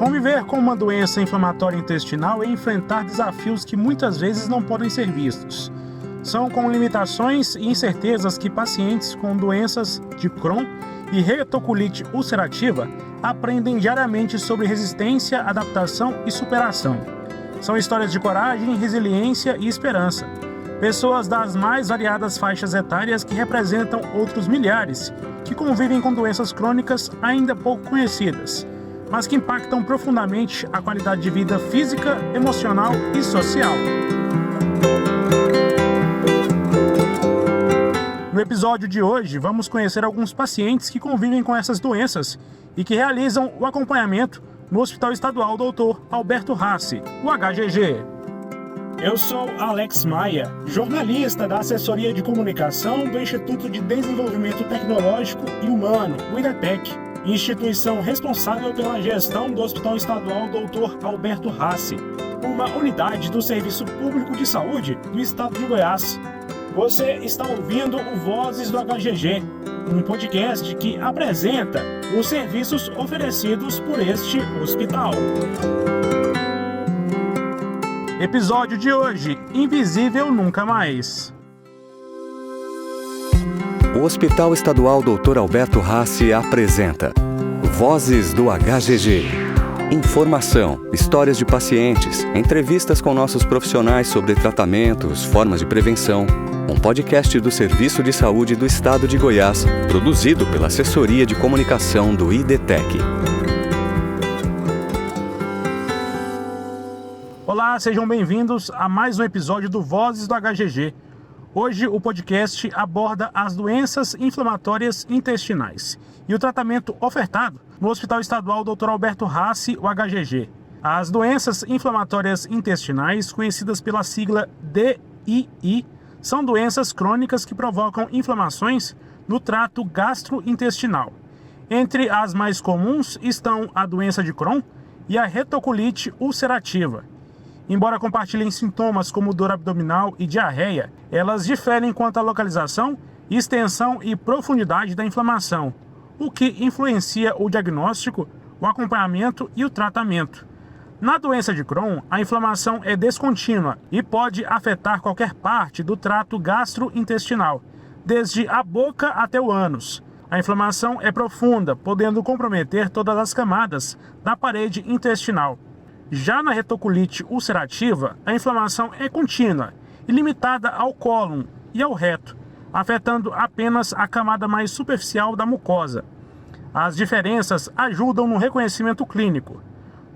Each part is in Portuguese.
Conviver com uma doença inflamatória intestinal é enfrentar desafios que muitas vezes não podem ser vistos. São com limitações e incertezas que pacientes com doenças de Crohn e retocolite ulcerativa aprendem diariamente sobre resistência, adaptação e superação. São histórias de coragem, resiliência e esperança. Pessoas das mais variadas faixas etárias que representam outros milhares que convivem com doenças crônicas ainda pouco conhecidas, mas que impactam profundamente a qualidade de vida física, emocional e social. No episódio de hoje, vamos conhecer alguns pacientes que convivem com essas doenças e que realizam o acompanhamento no Hospital Estadual Dr. Alberto Rassi, o HGG. Eu sou Alex Maia, jornalista da Assessoria de Comunicação do Instituto de Desenvolvimento Tecnológico e Humano, o IDETEC, instituição responsável pela gestão do Hospital Estadual Dr. Alberto Rassi, uma unidade do Serviço Público de Saúde do Estado de Goiás. Você está ouvindo o Vozes do HGG, um podcast que apresenta os serviços oferecidos por este hospital. Episódio de hoje: Invisível Nunca Mais. O Hospital Estadual Dr. Alberto Rassi apresenta Vozes do HGG. Informação, histórias de pacientes, entrevistas com nossos profissionais sobre tratamentos, formas de prevenção. Um podcast do Serviço de Saúde do Estado de Goiás, produzido pela Assessoria de Comunicação do IDETEC. Olá, sejam bem-vindos a mais um episódio do Vozes do HGG. Hoje o podcast aborda as doenças inflamatórias intestinais e o tratamento ofertado no Hospital Estadual Dr. Alberto Rassi, o HGG. As doenças inflamatórias intestinais, conhecidas pela sigla DII, são doenças crônicas que provocam inflamações no trato gastrointestinal. Entre as mais comuns estão a doença de Crohn e a retocolite ulcerativa. Embora compartilhem sintomas como dor abdominal e diarreia, elas diferem quanto à localização, extensão e profundidade da inflamação, o que influencia o diagnóstico, o acompanhamento e o tratamento. Na doença de Crohn, a inflamação é descontínua e pode afetar qualquer parte do trato gastrointestinal, desde a boca até o ânus. A inflamação é profunda, podendo comprometer todas as camadas da parede intestinal. Já na retocolite ulcerativa, a inflamação é contínua e limitada ao cólon e ao reto, afetando apenas a camada mais superficial da mucosa. As diferenças ajudam no reconhecimento clínico.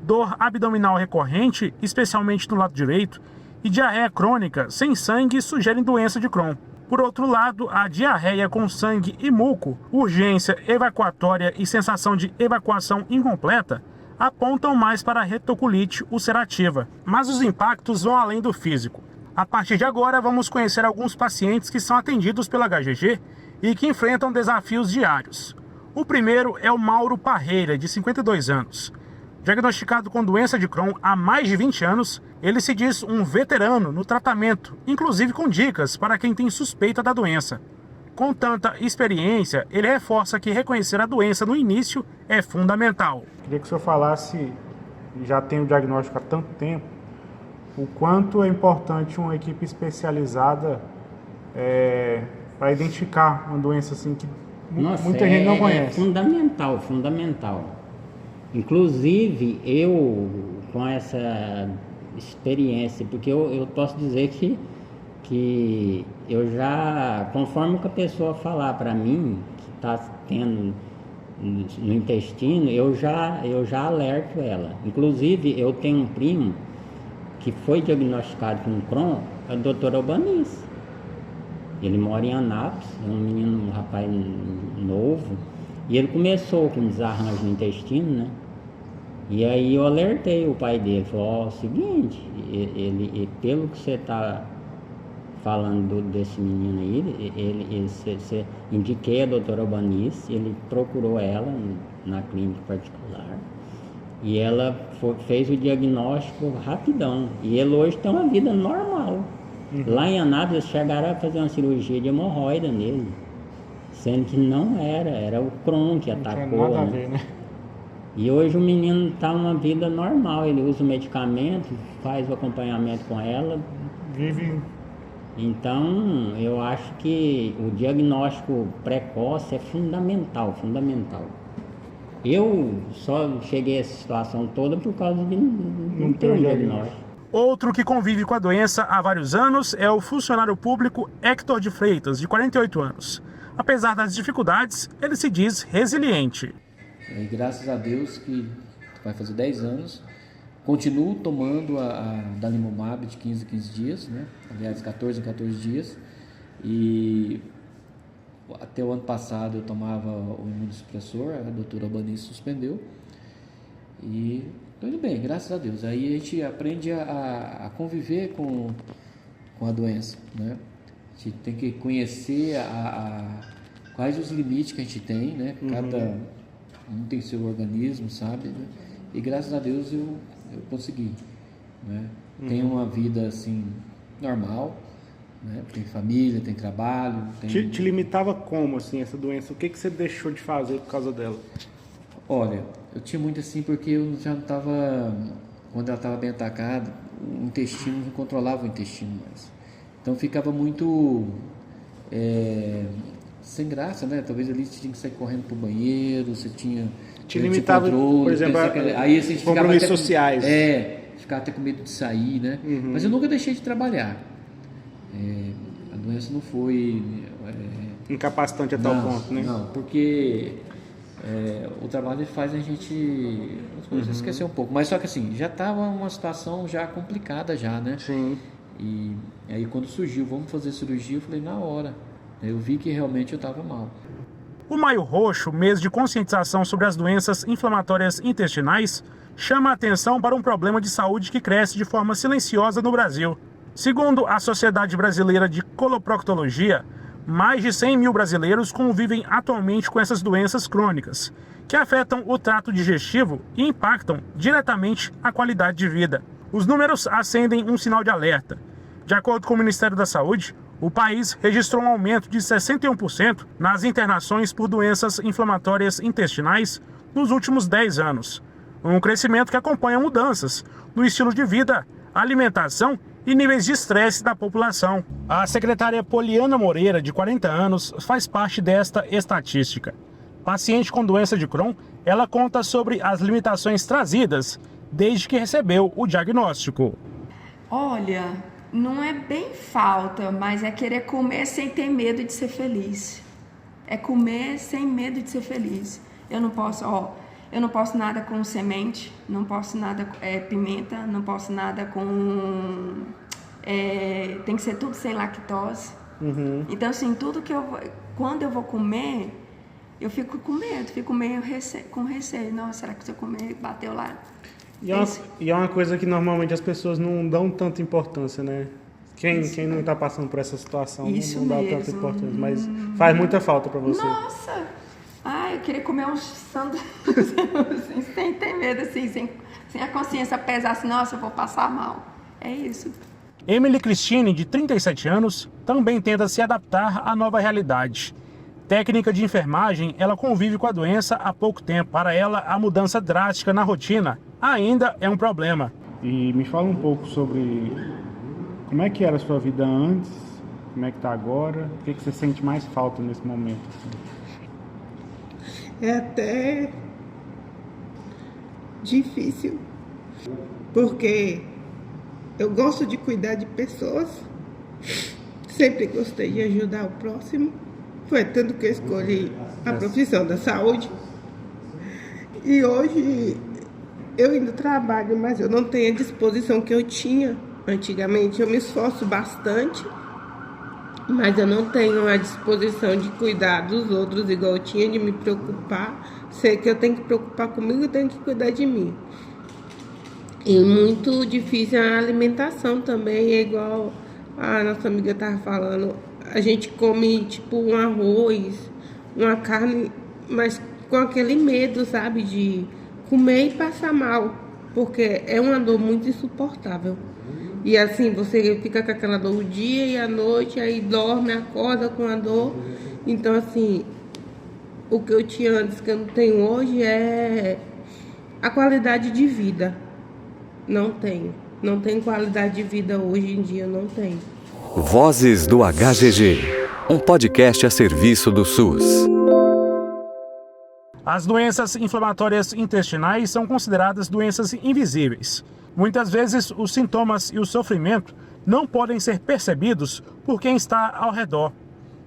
Dor abdominal recorrente, especialmente no lado direito, e diarreia crônica sem sangue sugerem doença de Crohn. Por outro lado, a diarreia com sangue e muco, urgência evacuatória e sensação de evacuação incompleta apontam mais para a retocolite ulcerativa. Mas os impactos vão além do físico. A partir de agora, vamos conhecer alguns pacientes que são atendidos pela HGG e que enfrentam desafios diários. O primeiro é o Mauro Parreira, de 52 anos. Diagnosticado com doença de Crohn há mais de 20 anos, ele se diz um veterano no tratamento, inclusive com dicas para quem tem suspeita da doença. Com tanta experiência, ele reforça que reconhecer a doença no início é fundamental. Queria que o senhor falasse, já tem o diagnóstico há tanto tempo, o quanto é importante uma equipe especializada para identificar uma doença assim que muita gente não conhece. É fundamental. Inclusive, eu, com essa experiência, porque eu posso dizer que eu já, conforme que a pessoa falar para mim, que está tendo no intestino, eu já alerto ela. Inclusive, eu tenho um primo que foi diagnosticado com Crohn, é o Dr. Albanese. Ele mora em Anápolis, é um rapaz novo, e ele começou com desarranjo no intestino, né? E aí eu alertei o pai dele, falou, seguinte, ele, pelo que você está falando desse menino aí, você indiquei a doutora Albanese, ele procurou ela na clínica particular e ela fez o diagnóstico rapidão, e ele hoje tem uma vida normal. Lá em Anápolis chegaram a fazer uma cirurgia de hemorroida nele, sendo que não era o Crohn que atacou, não tinha nada a ver, né? E hoje o menino está uma vida normal, ele usa o medicamento, faz o acompanhamento com ela. Vive. Então, eu acho que o diagnóstico precoce é fundamental. Eu só cheguei a essa situação toda por causa de não ter um diagnóstico. Outro que convive com a doença há vários anos é o funcionário público Hector de Freitas, de 48 anos. Apesar das dificuldades, ele se diz resiliente. E graças a Deus que vai fazer 10 anos, continuo tomando a Dalimumab de 15 em 15 dias, né? Aliás, 14 em 14 dias. E até o ano passado eu tomava o imunossupressor, a doutora Albani suspendeu. E estou indo bem, graças a Deus. Aí a gente aprende a conviver com a doença, né? A gente tem que conhecer quais os limites que a gente tem, né? Cada um tem seu organismo, sabe? Né? E graças a Deus eu consegui, né? Tenho uma vida assim normal, né? Tem família, tem trabalho. Te limitava como, assim, essa doença? O que você deixou de fazer por causa dela? Olha, eu tinha muito assim porque eu já não estava, quando ela estava bem atacada, o intestino não controlava o intestino mais. Então ficava muito sem graça, né? Talvez ali você tinha que sair correndo pro banheiro, você tinha... Te limitava, controle, por exemplo, aí você compromissos sociais. Ficava até com medo de sair, né? Mas eu nunca deixei de trabalhar. A doença não foi... incapacitante a tal ponto, né? Não, porque o trabalho faz a gente esquecer um pouco. Mas só que assim, já estava uma situação já complicada já, né? Sim. E aí quando surgiu, vamos fazer cirurgia, eu falei na hora. Eu vi que realmente eu estava mal. O Maio Roxo, mês de conscientização sobre as doenças inflamatórias intestinais, chama a atenção para um problema de saúde que cresce de forma silenciosa no Brasil. Segundo a Sociedade Brasileira de Coloproctologia, mais de 100 mil brasileiros convivem atualmente com essas doenças crônicas, que afetam o trato digestivo e impactam diretamente a qualidade de vida. Os números acendem um sinal de alerta. De acordo com o Ministério da Saúde, o país registrou um aumento de 61% nas internações por doenças inflamatórias intestinais nos últimos 10 anos. Um crescimento que acompanha mudanças no estilo de vida, alimentação e níveis de estresse da população. A secretária Poliana Moreira, de 40 anos, faz parte desta estatística. Paciente com doença de Crohn, ela conta sobre as limitações trazidas desde que recebeu o diagnóstico. Olha, não é bem falta, mas é querer comer sem ter medo de ser feliz. É comer sem medo de ser feliz. Eu não posso nada com semente, não posso nada pimenta, não posso nada com... tem que ser tudo sem lactose. Então, assim, tudo que quando eu vou comer, eu fico com medo, fico meio com receio. Nossa, será que se eu comer, bateu lá? E é uma coisa que normalmente as pessoas não dão tanta importância, né? Quem não está passando por essa situação não dá tanta importância, mas faz muita falta para você. Nossa! Eu queria comer um sanduíche sem ter medo, assim, sem a consciência pesar assim, nossa, eu vou passar mal. É isso. Emily Christine, de 37 anos, também tenta se adaptar à nova realidade. Técnica de enfermagem, ela convive com a doença há pouco tempo. Para ela, a mudança drástica na rotina ainda é um problema. E me fala um pouco sobre como é que era a sua vida antes, como é que está agora, o que você sente mais falta nesse momento? É até difícil, porque eu gosto de cuidar de pessoas, sempre gostei de ajudar o próximo, foi tanto que eu escolhi a profissão da saúde, e hoje eu ainda trabalho, mas eu não tenho a disposição que eu tinha antigamente. Eu me esforço bastante, mas eu não tenho a disposição de cuidar dos outros igual eu tinha, de me preocupar. Sei que eu tenho que preocupar comigo, eu tenho que cuidar de mim. E muito difícil a alimentação também, é igual a nossa amiga estava falando. A gente come tipo um arroz, uma carne, mas com aquele medo, sabe, de comer e passar mal, porque é uma dor muito insuportável. E assim, você fica com aquela dor o dia e a noite, aí dorme, acorda com a dor. Então, assim, o que eu tinha antes, que eu não tenho hoje, é A qualidade de vida, não tenho. Não tenho qualidade de vida hoje em dia, não tenho. Vozes do HGG, um podcast a serviço do SUS. As doenças inflamatórias intestinais são consideradas doenças invisíveis. Muitas vezes, os sintomas e o sofrimento não podem ser percebidos por quem está ao redor.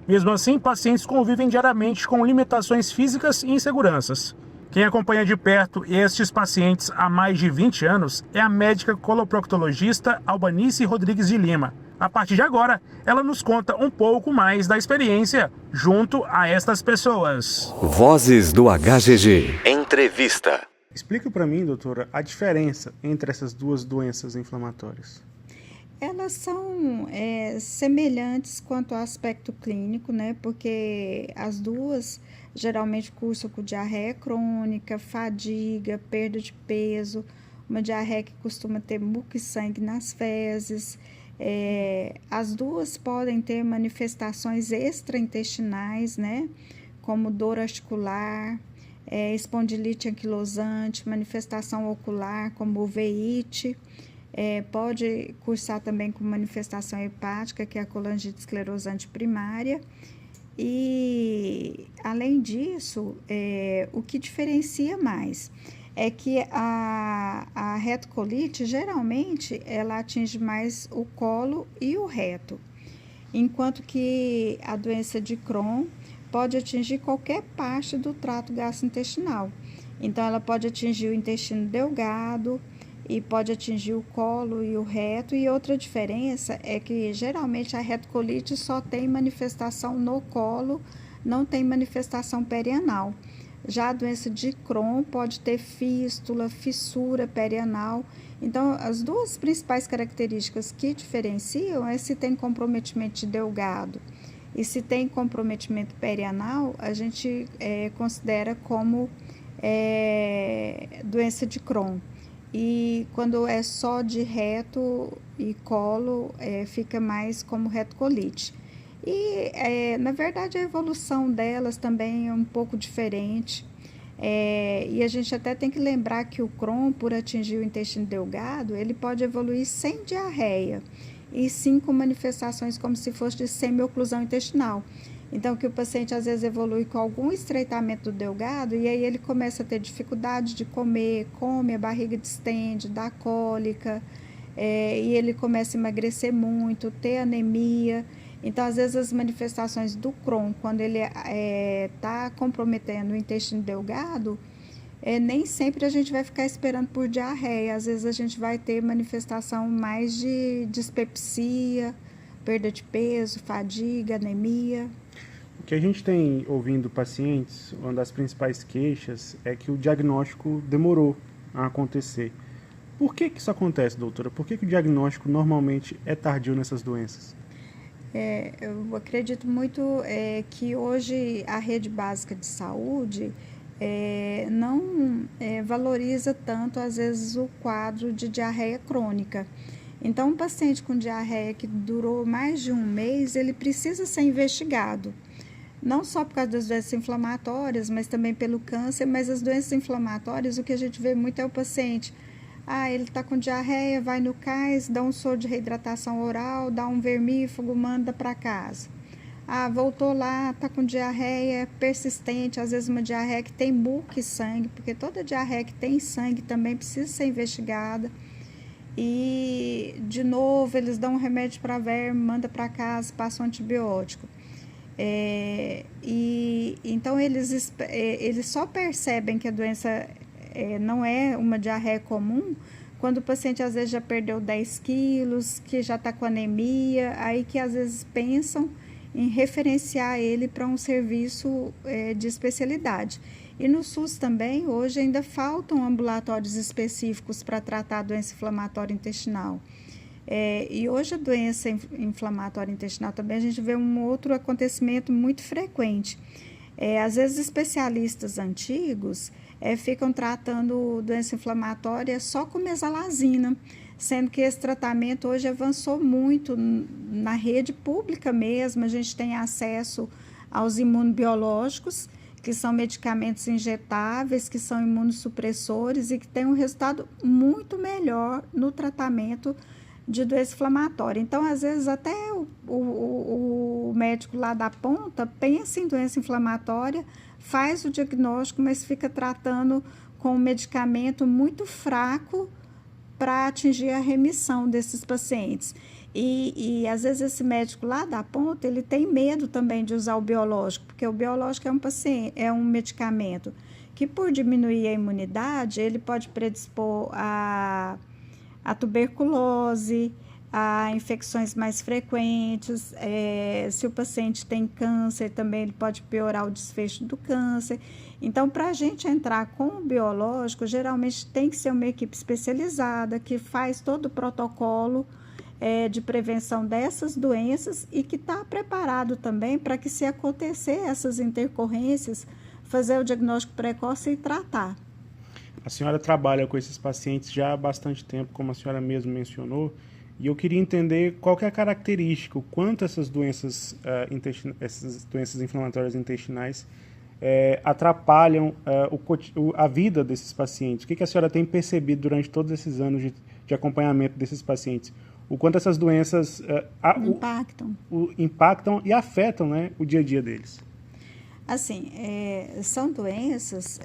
Mesmo assim, pacientes convivem diariamente com limitações físicas e inseguranças. Quem acompanha de perto estes pacientes há mais de 20 anos é a médica coloproctologista Albanice Rodrigues de Lima. A partir de agora, ela nos conta um pouco mais da experiência junto a estas pessoas. Vozes do HGG. Entrevista. Explica para mim, doutora, a diferença entre essas duas doenças inflamatórias. Elas são semelhantes quanto ao aspecto clínico, né? Porque as duas geralmente cursam com diarreia crônica, fadiga, perda de peso, uma diarreia que costuma ter muco e sangue nas fezes. As duas podem ter manifestações extraintestinais, né? Como dor articular, espondilite anquilosante, manifestação ocular, como uveíte. Pode cursar também com manifestação hepática, que é a colangite esclerosante primária. E, além disso, o que diferencia mais é que a retocolite, geralmente, ela atinge mais o colo e o reto, enquanto que a doença de Crohn pode atingir qualquer parte do trato gastrointestinal. Então, ela pode atingir o intestino delgado, e pode atingir o colo e o reto. E outra diferença é que geralmente a retocolite só tem manifestação no colo, não tem manifestação perianal. Já a doença de Crohn pode ter fístula, fissura perianal. Então, as duas principais características que diferenciam é se tem comprometimento de delgado e se tem comprometimento perianal, a gente considera como doença de Crohn. E quando é só de reto e colo, fica mais como retocolite. E, na verdade, a evolução delas também é um pouco diferente. E a gente até tem que lembrar que o Crohn, por atingir o intestino delgado, ele pode evoluir sem diarreia, e sim com manifestações como se fosse de semioclusão intestinal. Então, que o paciente às vezes evolui com algum estreitamento do delgado e aí ele começa a ter dificuldade de comer, come, a barriga distende, dá cólica, e ele começa a emagrecer muito, ter anemia. Então, às vezes as manifestações do Crohn, quando ele está comprometendo o intestino delgado, nem sempre a gente vai ficar esperando por diarreia. Às vezes a gente vai ter manifestação mais de dispepsia, perda de peso, fadiga, anemia. O que a gente tem ouvindo pacientes, uma das principais queixas é que o diagnóstico demorou a acontecer. Por que isso acontece, doutora? Por que o diagnóstico normalmente é tardio nessas doenças? Eu acredito muito que hoje a rede básica de saúde não valoriza tanto, às vezes, o quadro de diarreia crônica. Então, um paciente com diarreia que durou mais de um mês, ele precisa ser investigado. Não só por causa das doenças inflamatórias, mas também pelo câncer. Mas as doenças inflamatórias, o que a gente vê muito é o paciente, ele está com diarreia, vai no CAIS, dá um soro de reidratação oral, dá um vermífugo, manda para casa. Voltou lá, está com diarreia persistente, às vezes uma diarreia que tem muco e sangue, porque toda diarreia que tem sangue também precisa ser investigada. E, de novo, eles dão um remédio para verme, manda para casa, passam um antibiótico. Então, eles só percebem que a doença não é uma diarreia comum quando o paciente, às vezes, já perdeu 10 quilos, que já está com anemia, aí que, às vezes, pensam em referenciar ele para um serviço de especialidade. E no SUS também, hoje, ainda faltam ambulatórios específicos para tratar a doença inflamatória intestinal. E hoje a doença inflamatória intestinal também a gente vê um outro acontecimento muito frequente. Às vezes especialistas antigos ficam tratando doença inflamatória só com mesalazina, sendo que esse tratamento hoje avançou muito na rede pública mesmo. A gente tem acesso aos imunobiológicos que são medicamentos injetáveis, que são imunossupressores e que têm um resultado muito melhor no tratamento de doença inflamatória. Então, às vezes, até o médico lá da ponta pensa em doença inflamatória, faz o diagnóstico, mas fica tratando com um medicamento muito fraco para atingir a remissão desses pacientes. E às vezes esse médico lá da ponta, ele tem medo também de usar o biológico, porque o biológico é um medicamento que, por diminuir a imunidade, ele pode predispor a tuberculose, a infecções mais frequentes. Se o paciente tem câncer, também ele pode piorar o desfecho do câncer. Então, para a gente entrar com o biológico, geralmente tem que ser uma equipe especializada, que faz todo o protocolo de prevenção dessas doenças e que está preparado também para que, se acontecer essas intercorrências, fazer o diagnóstico precoce e tratar. A senhora trabalha com esses pacientes já há bastante tempo, como a senhora mesmo mencionou, e eu queria entender qual que é a característica, o quanto essas doenças, essas doenças inflamatórias intestinais atrapalham a vida desses pacientes. O que a senhora tem percebido durante todos esses anos de acompanhamento desses pacientes? O quanto essas doenças impactam e afetam, né, o dia a dia deles? Assim, são doenças...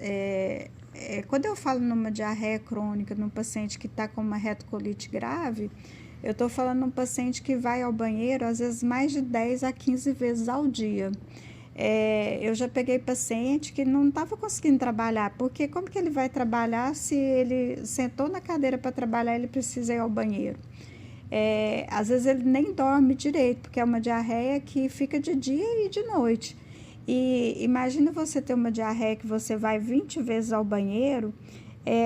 quando eu falo numa diarreia crônica, num paciente que está com uma retocolite grave, eu estou falando num paciente que vai ao banheiro, às vezes, mais de 10 a 15 vezes ao dia. Eu já peguei paciente que não estava conseguindo trabalhar, porque como que ele vai trabalhar se ele sentou na cadeira para trabalhar, ele precisa ir ao banheiro? Às vezes ele nem dorme direito, porque é uma diarreia que fica de dia e de noite. E imagina você ter uma diarreia que você vai 20 vezes ao banheiro,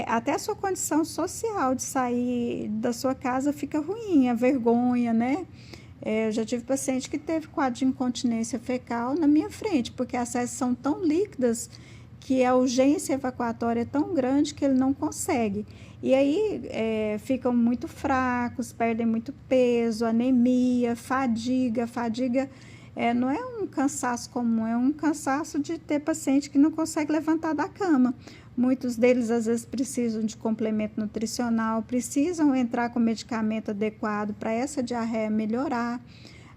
até a sua condição social de sair da sua casa fica ruim, a vergonha, né? Eu já tive paciente que teve quadro de incontinência fecal na minha frente, porque as fezes são tão líquidas que a urgência evacuatória é tão grande que ele não consegue. E aí ficam muito fracos, perdem muito peso, anemia, fadiga. Fadiga não é um cansaço comum, é um cansaço de ter paciente que não consegue levantar da cama. Muitos deles, às vezes, precisam de complemento nutricional, precisam entrar com medicamento adequado para essa diarreia melhorar.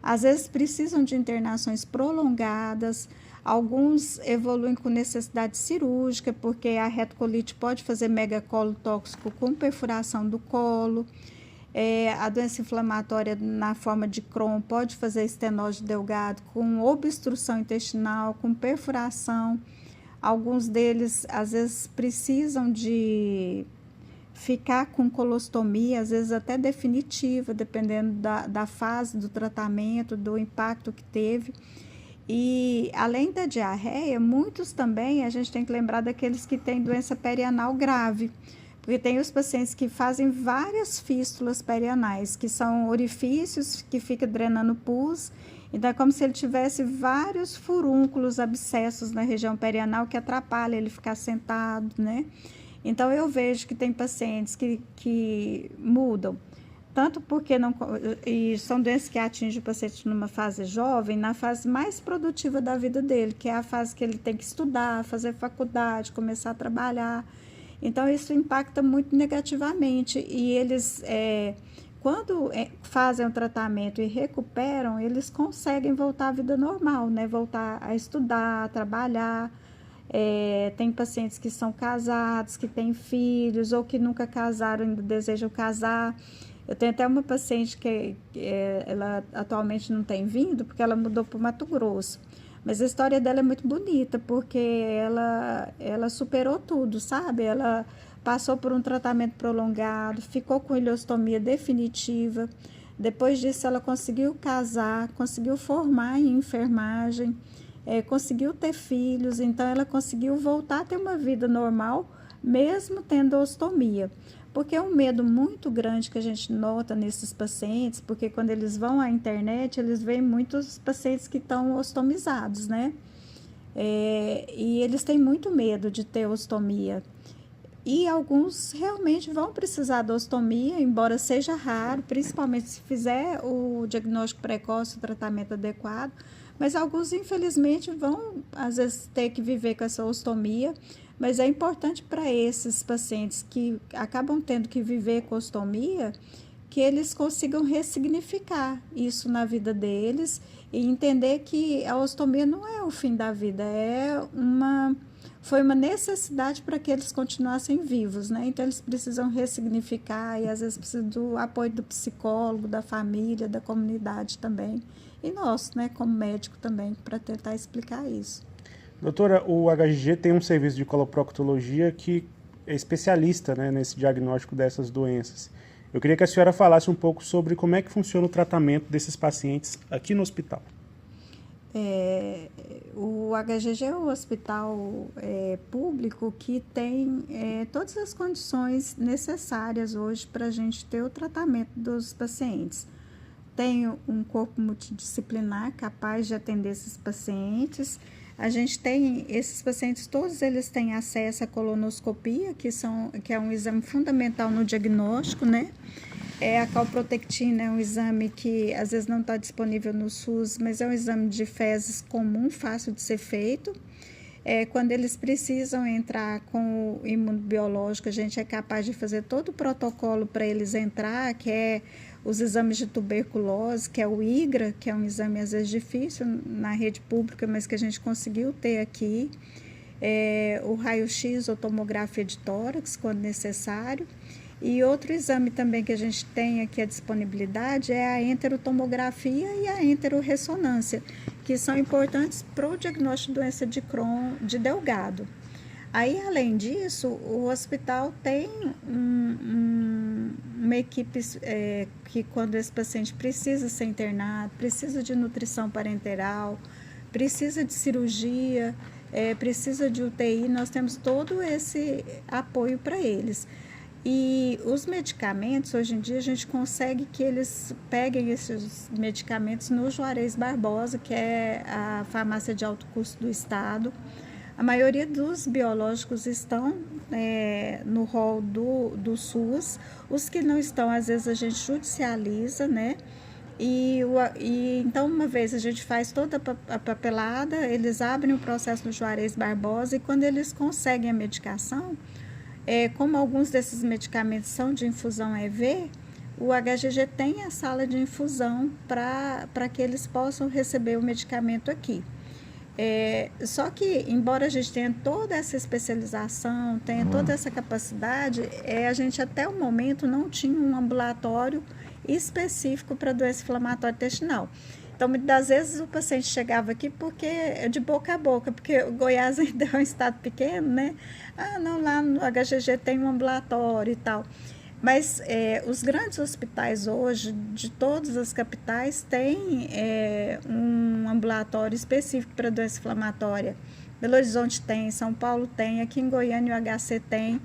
Às vezes, precisam de internações prolongadas. Alguns evoluem com necessidade cirúrgica, porque a retocolite pode fazer megacolo tóxico com perfuração do colo. A doença inflamatória na forma de Crohn pode fazer estenose delgado com obstrução intestinal, com perfuração. Alguns deles, às vezes, precisam de ficar com colostomia, às vezes até definitiva, dependendo da fase do tratamento, do impacto que teve. E, além da diarreia, muitos também, a gente tem que lembrar daqueles que têm doença perianal grave, porque tem os pacientes que fazem várias fístulas perianais, que são orifícios que ficam drenando pus. Então, é como se ele tivesse vários furúnculos, abscessos na região perianal que atrapalham ele ficar sentado, né? Então, eu vejo que tem pacientes que mudam, tanto porque e são doenças que atingem o paciente numa fase jovem, na fase mais produtiva da vida dele, que é a fase que ele tem que estudar, fazer faculdade, começar a trabalhar. Então, isso impacta muito negativamente e eles... quando fazem o tratamento e recuperam, eles conseguem voltar à vida normal, né? Voltar a estudar, a trabalhar. Tem pacientes que são casados, que têm filhos, ou que nunca casaram e ainda desejam casar. Eu tenho até uma paciente que ela atualmente não tem vindo, porque ela mudou para o Mato Grosso. Mas a história dela é muito bonita, porque ela superou tudo, sabe? Ela passou por um tratamento prolongado, ficou com ileostomia definitiva. Depois disso, ela conseguiu casar, conseguiu formar em enfermagem, conseguiu ter filhos. Então, ela conseguiu voltar a ter uma vida normal, mesmo tendo ostomia. Porque é um medo muito grande que a gente nota nesses pacientes, porque quando eles vão à internet, eles veem muitos pacientes que estão ostomizados, né? E eles têm muito medo de ter ostomia. E alguns realmente vão precisar da ostomia, embora seja raro, principalmente se fizer o diagnóstico precoce, o tratamento adequado, Mas alguns, infelizmente, vão, às vezes, ter que viver com essa ostomia, mas é importante para esses pacientes que acabam tendo que viver com ostomia, que eles consigam ressignificar isso na vida deles e entender que a ostomia não é o fim da vida, foi uma necessidade para que eles continuassem vivos, né? Então, eles precisam ressignificar e, às vezes, precisam do apoio do psicólogo, da família, da comunidade também. E nós, né, como médico também, para tentar explicar isso. Doutora, o HGG tem um serviço de coloproctologia que é especialista, né, nesse diagnóstico dessas doenças. Eu queria que a senhora falasse um pouco sobre como é que funciona o tratamento desses pacientes aqui no hospital. O HGG é um hospital público que tem todas as condições necessárias hoje para a gente ter o tratamento dos pacientes. Tem um corpo multidisciplinar capaz de atender esses pacientes. A gente tem, esses pacientes, todos eles têm acesso à colonoscopia, que é um exame fundamental no diagnóstico, né? A calprotectina é um exame que às vezes não está disponível no SUS, mas é um exame de fezes comum, fácil de ser feito. Quando eles precisam entrar com o imunobiológico, a gente é capaz de fazer todo o protocolo para eles entrar, que é os exames de tuberculose, que é o IGRA, que é um exame às vezes difícil na rede pública, mas que a gente conseguiu ter aqui. O raio-x ou tomografia de tórax, quando necessário. E outro exame também que a gente tem aqui a disponibilidade é a enterotomografia e a enterorressonância, que são importantes para o diagnóstico de doença de Crohn de Delgado. Aí, além disso, o hospital tem uma equipe que, quando esse paciente precisa ser internado, precisa de nutrição parenteral, precisa de cirurgia, precisa de UTI, nós temos todo esse apoio para eles. E os medicamentos, hoje em dia, a gente consegue que eles peguem esses medicamentos no Juarez Barbosa, que é a farmácia de alto custo do estado. A maioria dos biológicos estão no rol do SUS. Os que não estão, às vezes, a gente judicializa, né? Então, uma vez a gente faz toda a papelada, eles abrem o processo no Juarez Barbosa e quando eles conseguem a medicação, como alguns desses medicamentos são de infusão EV, o HGG tem a sala de infusão para que eles possam receber o medicamento aqui. Só que, embora a gente tenha toda essa especialização, tenha toda essa capacidade, a gente até o momento não tinha um ambulatório específico para doença inflamatória intestinal. Então, muitas das vezes o paciente chegava aqui de boca a boca, porque o Goiás ainda é um estado pequeno, né? Não, lá no HGG tem um ambulatório e tal. Mas os grandes hospitais hoje, de todas as capitais, têm um ambulatório específico para doença inflamatória. Belo Horizonte tem, São Paulo tem, aqui em Goiânia o HC tem.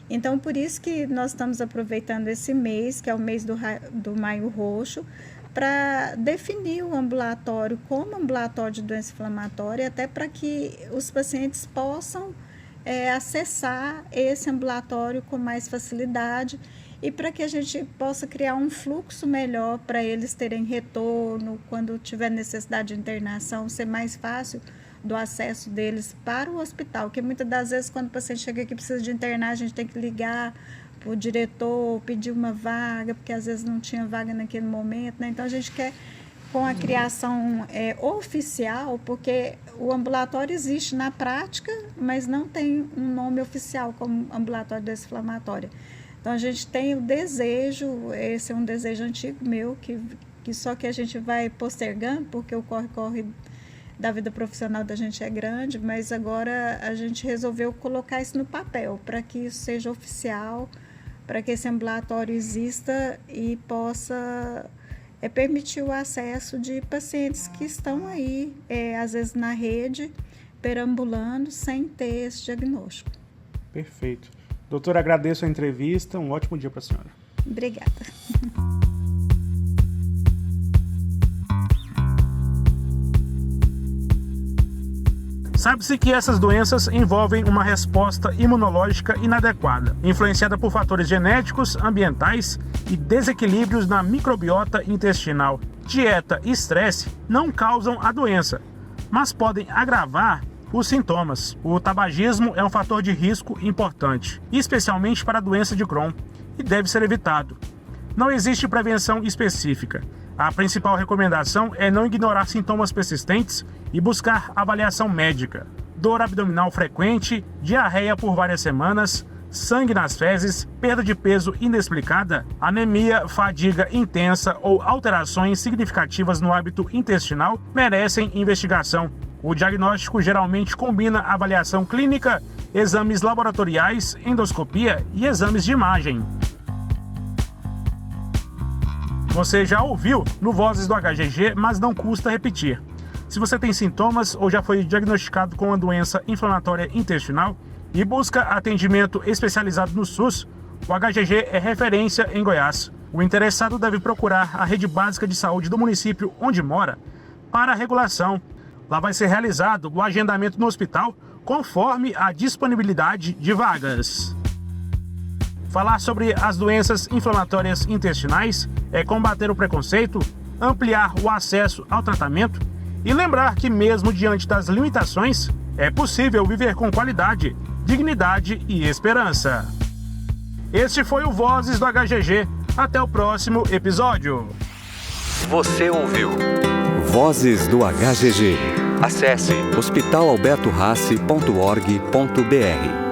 Então, por isso que nós estamos aproveitando esse mês, que é o mês do Maio Roxo, para definir o ambulatório como ambulatório de doença inflamatória, até para que os pacientes possam acessar esse ambulatório com mais facilidade e para que a gente possa criar um fluxo melhor para eles terem retorno, quando tiver necessidade de internação, ser mais fácil do acesso deles para o hospital, porque muitas das vezes quando o paciente chega aqui e precisa de internar, a gente tem que ligar para o diretor, pedir uma vaga, porque às vezes não tinha vaga naquele momento, né? Então a gente quer, com a criação oficial, porque o ambulatório existe na prática, mas não tem um nome oficial como ambulatório de doença inflamatória. Então a gente tem o desejo, esse é um desejo antigo meu, que só que a gente vai postergando, porque o corre-corre da vida profissional da gente é grande, mas agora a gente resolveu colocar isso no papel, para que isso seja oficial, para que esse ambulatório exista e possa permitir o acesso de pacientes que estão aí, às vezes na rede, perambulando, sem ter esse diagnóstico. Perfeito. Doutora, agradeço a entrevista, um ótimo dia para a senhora. Obrigada. Sabe-se que essas doenças envolvem uma resposta imunológica inadequada, influenciada por fatores genéticos, ambientais e desequilíbrios na microbiota intestinal. dieta e estresse não causam a doença, mas podem agravar os sintomas. O tabagismo é um fator de risco importante, especialmente para a doença de Crohn, e deve ser evitado. Não existe prevenção específica. A principal recomendação é não ignorar sintomas persistentes e buscar avaliação médica. Dor abdominal frequente, diarreia por várias semanas, sangue nas fezes, perda de peso inexplicada, anemia, fadiga intensa ou alterações significativas no hábito intestinal merecem investigação. O diagnóstico geralmente combina avaliação clínica, exames laboratoriais, endoscopia e exames de imagem. Você já ouviu no Vozes do HGG, mas não custa repetir. Se você tem sintomas ou já foi diagnosticado com uma doença inflamatória intestinal e busca atendimento especializado no SUS, o HGG é referência em Goiás. O interessado deve procurar a rede básica de saúde do município onde mora para a regulação. Lá vai ser realizado o agendamento no hospital conforme a disponibilidade de vagas. Falar sobre as doenças inflamatórias intestinais é combater o preconceito, ampliar o acesso ao tratamento e lembrar que mesmo diante das limitações, é possível viver com qualidade, dignidade e esperança. Este foi o Vozes do HGG. Até o próximo episódio. Você ouviu Vozes do HGG. Acesse hospitalalbertorraci.org.br.